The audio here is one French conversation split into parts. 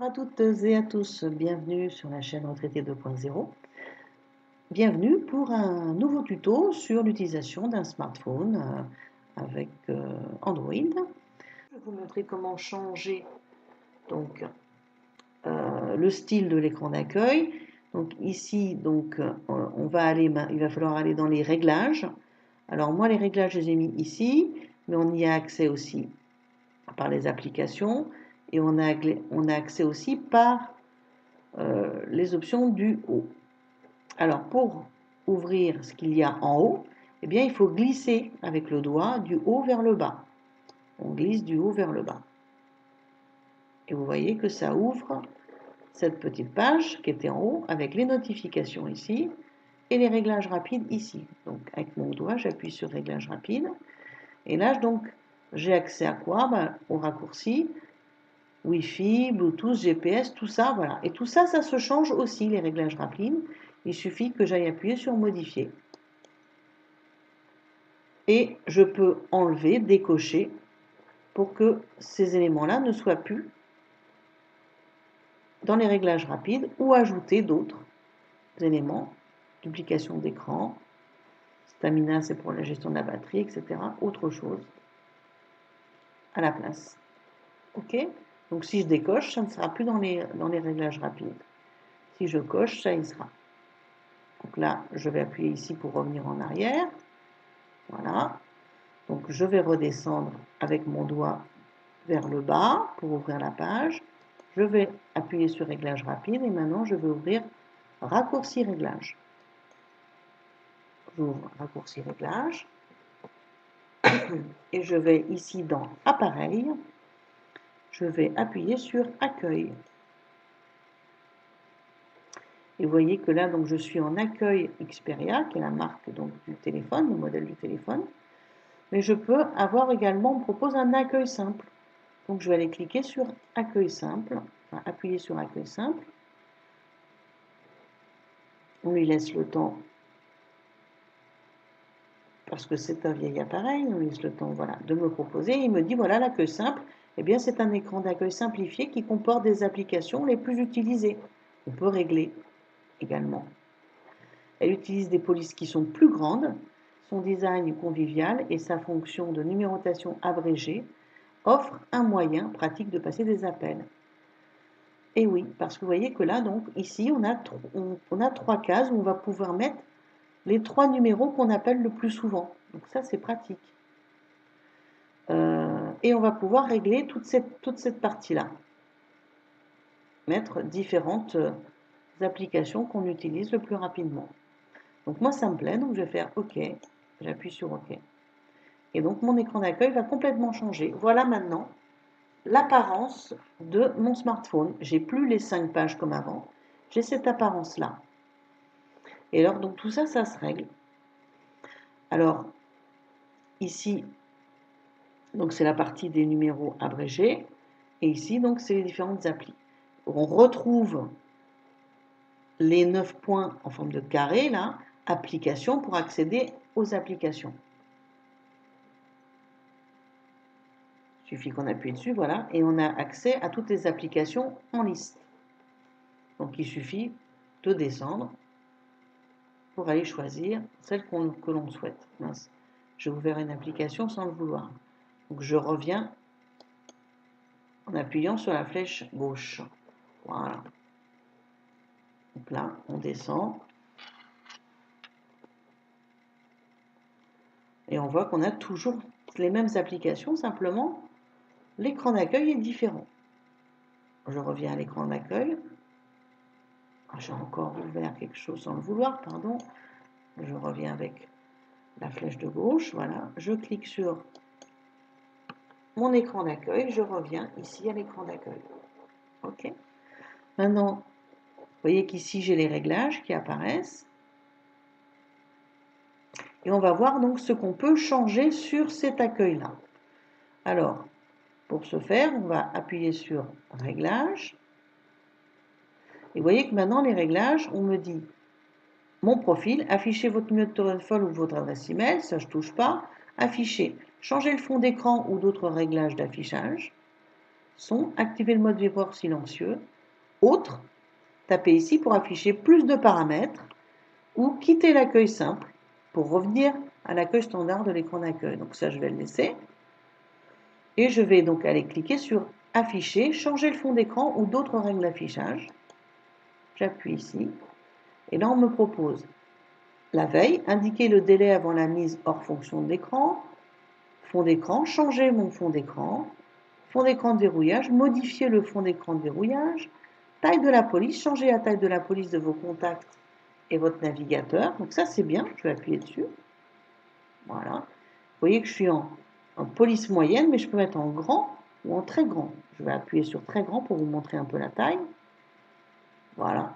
à toutes et à tous, bienvenue sur la chaîne Retraité 2.0. Bienvenue pour un nouveau tuto sur l'utilisation d'un smartphone avec Android. Je vais vous montrer comment changer donc, le style de l'écran d'accueil. Donc ici, il va falloir aller dans les réglages. Alors moi, les réglages, je les ai mis ici, mais on y a accès aussi par les applications et on a accès aussi par les options du haut. Alors pour ouvrir ce qu'il y a en haut, eh bien il faut glisser avec le doigt du haut vers le bas. On glisse du haut vers le bas. Et vous voyez que ça ouvre cette petite page qui était en haut avec les notifications ici et les réglages rapides ici. Donc avec mon doigt, j'appuie sur réglage rapide. Et là, donc, j'ai accès à quoi? Au raccourci, Wi-Fi, Bluetooth, GPS, tout ça, voilà. Et tout ça, ça se change aussi, les réglages rapides. Il suffit que j'aille appuyer sur modifier. Et je peux enlever, décocher, pour que ces éléments-là ne soient plus dans les réglages rapides ou ajouter d'autres éléments, duplication d'écran, stamina c'est pour la gestion de la batterie, etc. Autre chose à la place. Ok? Donc si je décoche, ça ne sera plus dans les réglages rapides. Si je coche, ça y sera. Donc là, je vais appuyer ici pour revenir en arrière. Voilà. Donc je vais redescendre avec mon doigt vers le bas pour ouvrir la page. Je vais appuyer sur réglage rapide et maintenant je vais ouvrir raccourci réglage. J'ouvre raccourci réglage et je vais ici dans appareil. Je vais appuyer sur accueil. Et vous voyez que là, donc, je suis en accueil Xperia, qui est la marque donc, du téléphone, le modèle du téléphone. Mais je peux avoir également, on me propose un accueil simple. Donc je vais aller cliquer sur accueil simple, enfin appuyer sur accueil simple. On lui laisse le temps, parce que c'est un vieil appareil, on lui laisse le temps voilà, de me proposer. Il me dit voilà l'accueil simple, eh bien c'est un écran d'accueil simplifié qui comporte des applications les plus utilisées. On peut régler également. Elle utilise des polices qui sont plus grandes, son design est convivial et sa fonction de numérotation abrégée offre un moyen pratique de passer des appels. Et oui, parce que vous voyez que là, donc, ici, on a trois cases où on va pouvoir mettre les trois numéros qu'on appelle le plus souvent. Donc ça, c'est pratique. Et on va pouvoir régler toute cette partie-là. Mettre différentes applications qu'on utilise le plus rapidement. Donc moi, ça me plaît, donc je vais faire OK. J'appuie sur OK. Et donc, mon écran d'accueil va complètement changer. Voilà maintenant l'apparence de mon smartphone. J'ai plus les 5 pages comme avant. J'ai cette apparence-là. Et alors, donc tout ça, ça se règle. Alors, ici, donc c'est la partie des numéros abrégés. Et ici, donc, c'est les différentes applis. On retrouve les 9 points en forme de carré, là, applications, pour accéder aux applications. Il suffit qu'on appuie dessus, voilà, et on a accès à toutes les applications en liste. Donc, il suffit de descendre pour aller choisir celle que l'on souhaite. Mince, j'ai ouvert une application sans le vouloir. Donc je reviens en appuyant sur la flèche gauche. Voilà. Donc là, on descend. Et on voit qu'on a toujours les mêmes applications, simplement l'écran d'accueil est différent. Je reviens à l'écran d'accueil. J'ai encore ouvert quelque chose sans le vouloir, pardon. Je reviens avec la flèche de gauche, voilà. Je clique sur mon écran d'accueil, je reviens ici à l'écran d'accueil. OK. Maintenant, vous voyez qu'ici j'ai les réglages qui apparaissent. Et on va voir donc ce qu'on peut changer sur cet accueil-là. Alors, pour ce faire, on va appuyer sur réglages. Et vous voyez que maintenant, les réglages, on me dit mon profil, afficher votre numéro de téléphone ou votre adresse email, ça je touche pas. Afficher, changer le fond d'écran ou d'autres réglages d'affichage. Son, activer le mode vibreur silencieux. Autre, tapez ici pour afficher plus de paramètres ou quitter l'accueil simple pour revenir à l'accueil standard de l'écran d'accueil. Donc ça, je vais le laisser. Et je vais donc aller cliquer sur afficher, changer le fond d'écran ou d'autres règles d'affichage. J'appuie ici. Et là, on me propose la veille, indiquer le délai avant la mise hors fonction de l'écran, fond d'écran, changer mon fond d'écran de verrouillage, modifier le fond d'écran de verrouillage, taille de la police, changer la taille de la police de vos contacts et votre navigateur. Donc ça, c'est bien, je vais appuyer dessus. Voilà. Vous voyez que je suis en police moyenne, mais je peux mettre en grand ou en très grand. Je vais appuyer sur très grand pour vous montrer un peu la taille. Voilà.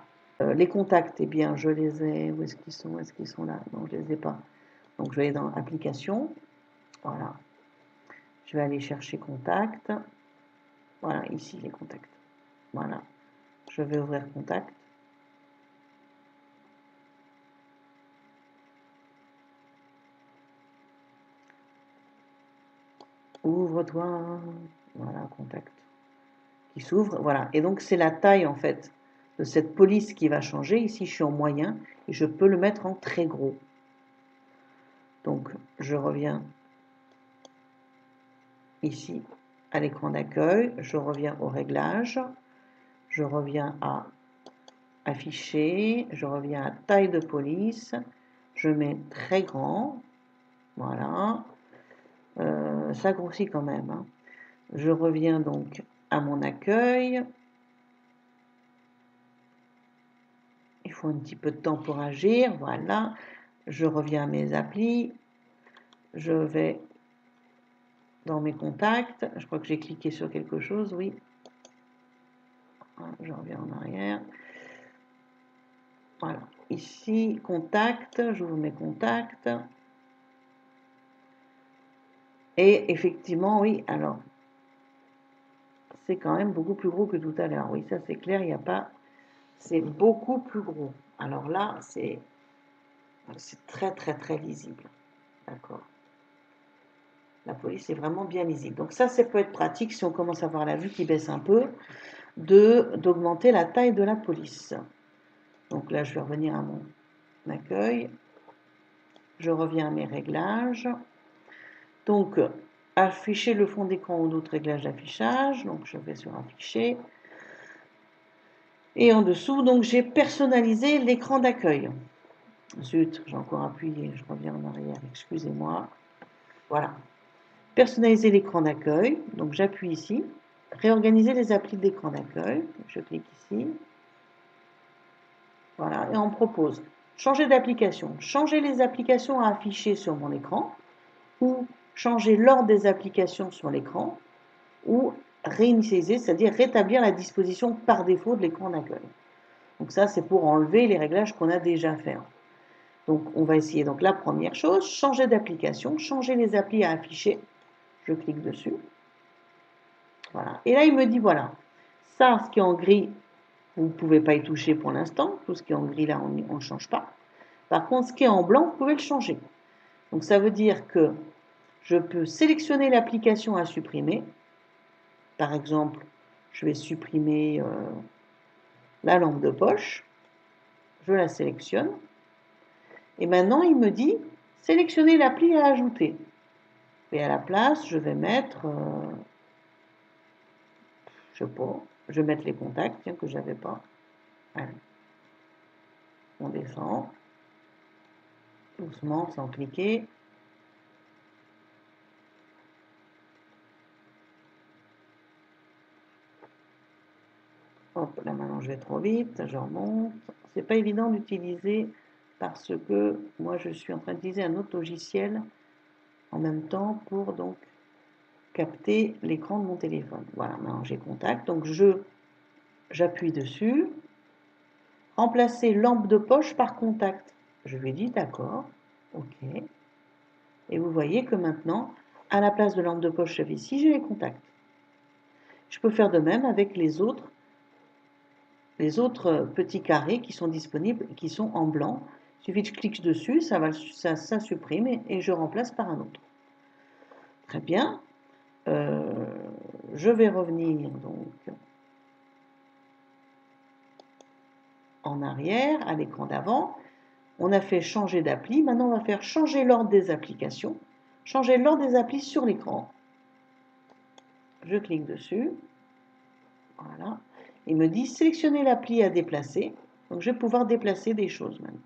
Les contacts, eh bien, je les ai. Où est-ce qu'ils sont? Est-ce qu'ils sont là? Non, je ne les ai pas. Donc, je vais aller dans Applications. Voilà. Je vais aller chercher Contacts. Voilà, ici, les contacts. Voilà. Je vais ouvrir Contact. Ouvre-toi. Voilà, Contact. Qui s'ouvre. Voilà. Et donc, c'est la taille, en fait, de cette police qui va changer. Ici, je suis en moyen et je peux le mettre en très gros. Donc, je reviens ici à l'écran d'accueil, je reviens au réglage, je reviens à afficher, je reviens à taille de police, je mets très grand, voilà, ça grossit quand même, hein. Je reviens donc à mon accueil, il faut un petit peu de temps pour agir, voilà, je reviens à mes applis, je vais dans mes contacts, je crois que j'ai cliqué sur quelque chose, oui, je reviens en arrière. Voilà, ici, contact, j'ouvre mes contacts. Et effectivement, oui, alors, c'est quand même beaucoup plus gros que tout à l'heure. Oui, ça c'est clair, il n'y a pas... C'est beaucoup plus gros. Alors là, c'est très, très, très lisible. D'accord. La police est vraiment bien lisible. Donc ça peut être pratique si on commence à voir la vue qui baisse un peu, d'augmenter la taille de la police. Donc là, je vais revenir à mon accueil. Je reviens à mes réglages. Donc, afficher le fond d'écran ou d'autres réglages d'affichage. Donc, je vais sur afficher. Et en dessous, donc, j'ai personnalisé l'écran d'accueil. Zut, j'ai encore appuyé. Je reviens en arrière, excusez-moi. Voilà. Personnaliser l'écran d'accueil. Donc, j'appuie ici. Réorganiser les applis d'écran d'accueil. Je clique ici. Voilà. Et on me propose changer d'application. Changer les applications à afficher sur mon écran ou changer l'ordre des applications sur l'écran ou réinitialiser, c'est-à-dire rétablir la disposition par défaut de l'écran d'accueil. Donc ça, c'est pour enlever les réglages qu'on a déjà fait. Donc on va essayer donc la première chose, changer d'application, changer les applis à afficher. Je clique dessus. Voilà. Et là, il me dit, voilà, ça, ce qui est en gris, vous ne pouvez pas y toucher pour l'instant. Tout ce qui est en gris, là, on ne le change pas. Par contre, ce qui est en blanc, vous pouvez le changer. Donc ça veut dire que je peux sélectionner l'application à supprimer. Par exemple, je vais supprimer la lampe de poche. Je la sélectionne. Et maintenant, il me dit sélectionner l'appli à ajouter. Et à la place, je vais mettre, je sais pas, je vais mettre les contacts, tiens, que je n'avais pas. Allez. On descend. Doucement, sans cliquer. Hop, là maintenant je vais trop vite, je remonte. C'est pas évident d'utiliser parce que moi je suis en train d'utiliser un autre logiciel en même temps pour donc capter l'écran de mon téléphone. Voilà, maintenant j'ai contact, donc j'appuie dessus. Remplacer lampe de poche par contact. Je lui dis d'accord, ok. Et vous voyez que maintenant, à la place de lampe de poche, j'avais ici, j'ai les contacts. Je peux faire de même avec les autres petits carrés qui sont disponibles, qui sont en blanc. Il suffit que je clique dessus, ça supprime et je remplace par un autre. Très bien. Je vais revenir donc en arrière, à l'écran d'avant. On a fait changer d'appli. Maintenant, on va faire changer l'ordre des applications. Changer l'ordre des applis sur l'écran. Je clique dessus. Voilà. Il me dit sélectionner l'appli à déplacer. Donc, je vais pouvoir déplacer des choses maintenant.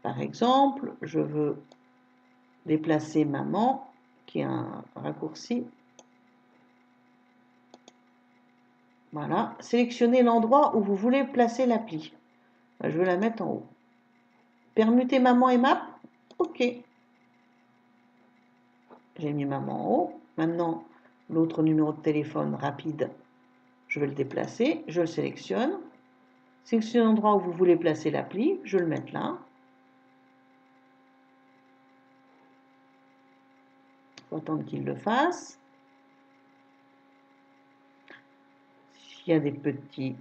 Par exemple, je veux déplacer maman, qui est un raccourci. Voilà. Sélectionnez l'endroit où vous voulez placer l'appli. Je veux la mettre en haut. Permuter maman et map. OK. J'ai mis maman en haut. Maintenant, l'autre numéro de téléphone rapide, je vais le déplacer. Je le sélectionne. Sélectionnez l'endroit où vous voulez placer l'appli. Je le mets là. Il faut attendre qu'il le fasse. S'il y a des petits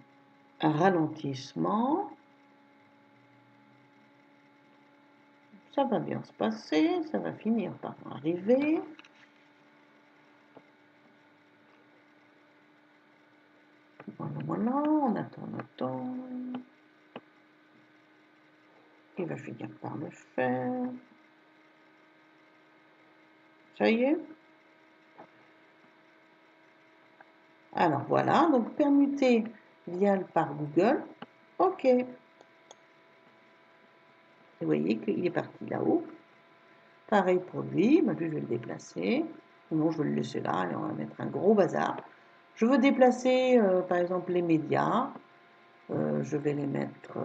ralentissements, ça va bien se passer. Ça va finir par arriver. Voilà, on attend. Il va finir par le faire. Ça y est. Alors voilà, donc permuter Vial par Google. OK. Et vous voyez qu'il est parti là-haut. Pareil pour lui, je vais le déplacer. Sinon, je vais le laisser là et on va mettre un gros bazar. Je veux déplacer, par exemple, les médias. Je vais les mettre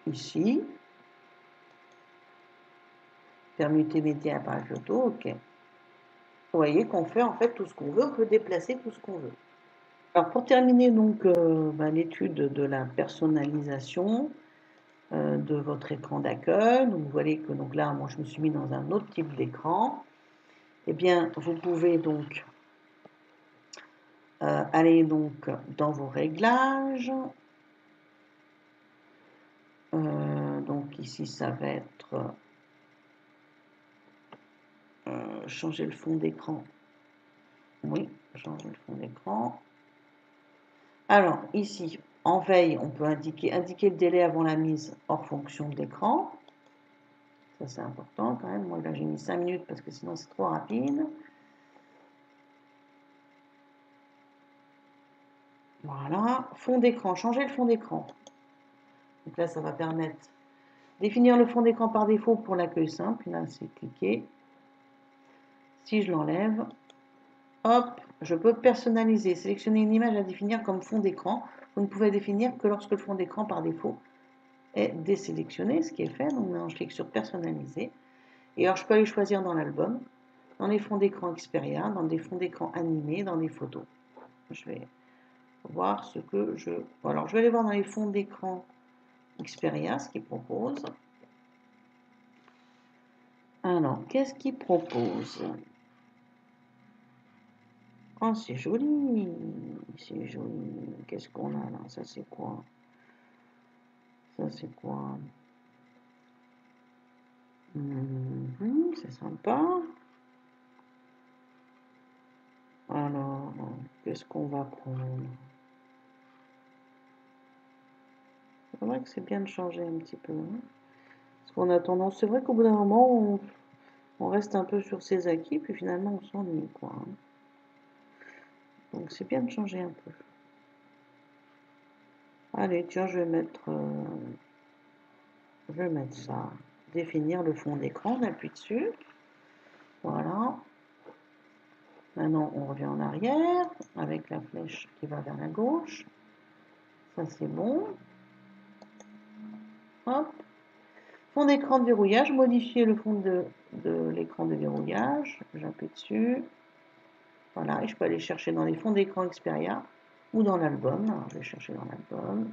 ici. Permuter médias par photo, OK. Vous voyez qu'on fait en fait tout ce qu'on veut, on peut déplacer tout ce qu'on veut. Alors pour terminer donc l'étude de la personnalisation de votre écran d'accueil, donc vous voyez que donc là moi je me suis mis dans un autre type d'écran. Eh bien vous pouvez donc aller donc dans vos réglages. Donc ici ça va être changer le fond d'écran. Oui, changer le fond d'écran. Alors ici, en veille, on peut indiquer le délai avant la mise hors fonction de l'écran. Ça c'est important quand même. Moi là j'ai mis 5 minutes parce que sinon c'est trop rapide. Voilà, fond d'écran, changer le fond d'écran. Donc là ça va permettre définir le fond d'écran par défaut pour l'accueil simple. Là c'est cliquer. Si je l'enlève, hop, je peux personnaliser, sélectionner une image à définir comme fond d'écran. Vous ne pouvez définir que lorsque le fond d'écran par défaut est désélectionné, ce qui est fait. Donc maintenant je clique sur personnaliser. Et alors je peux aller choisir dans l'album, dans les fonds d'écran Xperia, dans des fonds d'écran animés, dans des photos. Je vais voir ce que je... Alors je vais aller voir dans les fonds d'écran Xperia, ce qu'il propose. Alors, qu'est-ce qu'il propose? Oh, c'est joli, c'est joli. Qu'est-ce qu'on a là? Ça, c'est quoi? Ça, c'est quoi? C'est sympa. Alors, qu'est-ce qu'on va prendre? C'est vrai que c'est bien de changer un petit peu. Hein, parce qu'on a tendance, c'est vrai qu'au bout d'un moment, on reste un peu sur ses acquis, puis finalement, on s'ennuie, quoi. Hein. Donc, c'est bien de changer un peu. Allez, tiens, je vais mettre ça. Définir le fond d'écran, on appuie dessus. Voilà. Maintenant, on revient en arrière avec la flèche qui va vers la gauche. Ça, c'est bon. Hop. Fond d'écran de verrouillage. Modifier le fond de l'écran de verrouillage. J'appuie dessus. Voilà. Et je peux aller chercher dans les fonds d'écran Xperia ou dans l'album. Alors, je vais chercher dans l'album.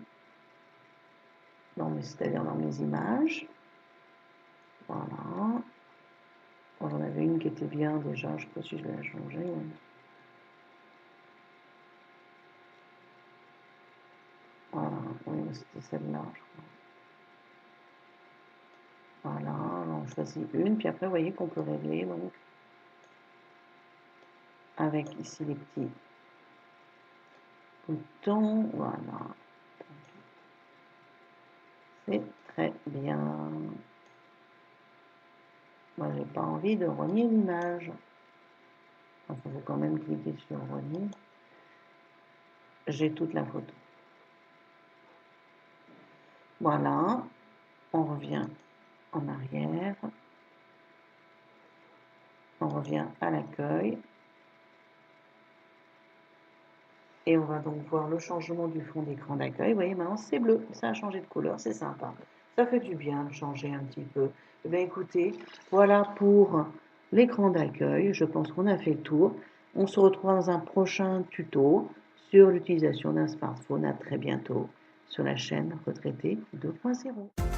C'est-à-dire dans mes images. Voilà. J'en avais une qui était bien déjà. Je ne sais pas si je vais la changer. Voilà, oui, c'était celle-là, je crois. Voilà, on choisit une, puis après, vous voyez qu'on peut régler, donc, avec ici les petits bouton, voilà. C'est très bien. Moi, j'ai pas envie de renier l'image. Il faut quand même cliquer sur renier. J'ai toute la photo. Voilà, on revient en arrière. On revient à l'accueil. Et on va donc voir le changement du fond d'écran d'accueil. Vous voyez, maintenant c'est bleu, ça a changé de couleur, c'est sympa. Ça fait du bien de changer un petit peu. Eh bien écoutez, voilà pour l'écran d'accueil. Je pense qu'on a fait le tour. On se retrouve dans un prochain tuto sur l'utilisation d'un smartphone. À très bientôt sur la chaîne Retraité 2.0.